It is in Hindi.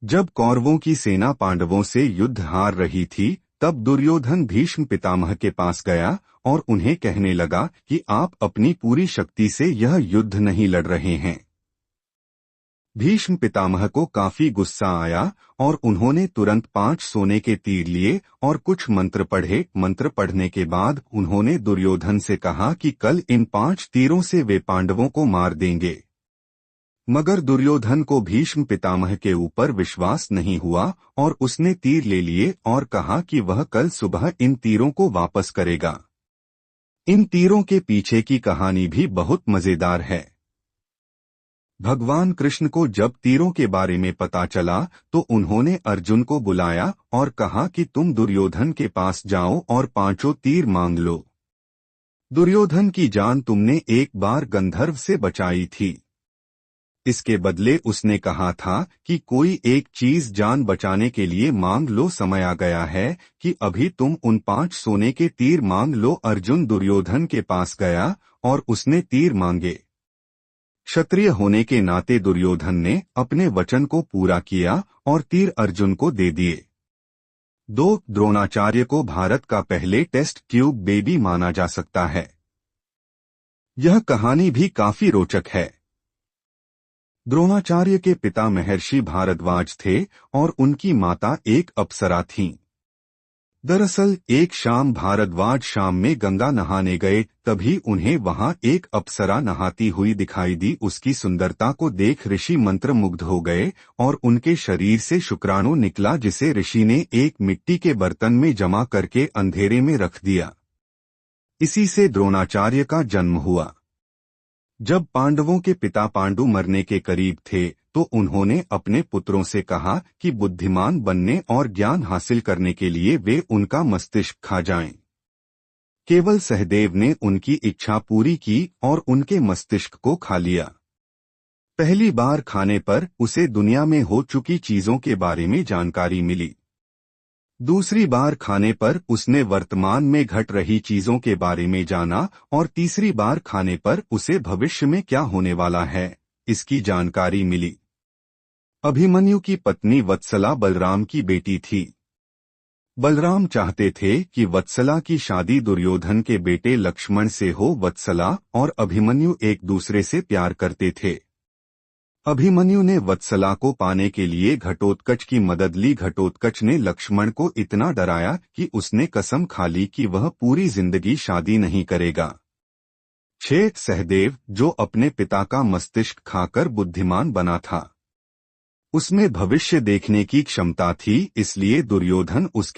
जब कौरवों की सेना पांडवों से युद्ध हार रही थी, तब दुर्योधन भीष्म पितामह के पास गया और उन्हें कहने लगा कि आप अपनी पूरी शक्ति से यह युद्ध नहीं लड़ रहे हैं। भीष्म पितामह को काफी गुस्सा आया और उन्होंने तुरंत 5 सोने के तीर लिए और कुछ मंत्र पढ़े। मंत्र पढ़ने के बाद उन्होंने दुर्योधन से कहा कि कल इन 5 तीरों से वे पांडवों को मार देंगे। मगर दुर्योधन को भीष्म पितामह के ऊपर विश्वास नहीं हुआ और उसने तीर ले लिए और कहा कि वह कल सुबह इन तीरों को वापस करेगा। इन तीरों के पीछे की कहानी भी बहुत मजेदार है। भगवान कृष्ण को जब तीरों के बारे में पता चला तो उन्होंने अर्जुन को बुलाया और कहा कि तुम दुर्योधन के पास जाओ और 5 तीर मांग लो। दुर्योधन की जान तुमने एक बार गंधर्व से बचाई थी। इसके बदले उसने कहा था कि कोई एक चीज जान बचाने के लिए मांग लो, समय आ गया है कि अभी तुम उन 5 सोने के तीर मांग लो। अर्जुन दुर्योधन के पास गया और उसने तीर मांगे। क्षत्रिय होने के नाते दुर्योधन ने अपने वचन को पूरा किया और तीर अर्जुन को दे दिए। द्रोणाचार्य को भारत का पहले टेस्ट ट्यूब बेबी माना जा सकता है। यह कहानी भी काफी रोचक है। द्रोणाचार्य के पिता महर्षि भारद्वाज थे और उनकी माता एक अप्सरा थीं। दरअसल एक शाम भारद्वाज शाम में गंगा नहाने गए, तभी उन्हें वहां एक अप्सरा नहाती हुई दिखाई दी। उसकी सुंदरता को देख ऋषि मंत्रमुग्ध हो गए और उनके शरीर से शुक्राणु निकला, जिसे ऋषि ने एक मिट्टी के बर्तन में जमा करके अंधेरे में रख दिया। इसी से द्रोणाचार्य का जन्म हुआ। जब पांडवों के पिता पांडु मरने के करीब थे तो उन्होंने अपने पुत्रों से कहा कि बुद्धिमान बनने और ज्ञान हासिल करने के लिए वे उनका मस्तिष्क खा जाएं। केवल सहदेव ने उनकी इच्छा पूरी की और उनके मस्तिष्क को खा लिया। पहली बार खाने पर उसे दुनिया में हो चुकी चीजों के बारे में जानकारी मिली। दूसरी बार खाने पर उसने वर्तमान में घट रही चीजों के बारे में जाना और तीसरी बार खाने पर उसे भविष्य में क्या होने वाला है, इसकी जानकारी मिली। अभिमन्यु की पत्नी वत्सला बलराम की बेटी थी। बलराम चाहते थे कि वत्सला की शादी दुर्योधन के बेटे लक्ष्मण से हो। वत्सला और अभिमन्यु एक दूसरे से प्यार करते थे। अभिमन्यु ने वत्सला को पाने के लिए घटोत्कच की मदद ली। घटोत्कच ने लक्ष्मण को इतना डराया कि उसने कसम खा ली कि वह पूरी जिंदगी शादी नहीं करेगा। 6 सहदेव, जो अपने पिता का मस्तिष्क खाकर बुद्धिमान बना था, उसमें भविष्य देखने की क्षमता थी, इसलिए दुर्योधन उसके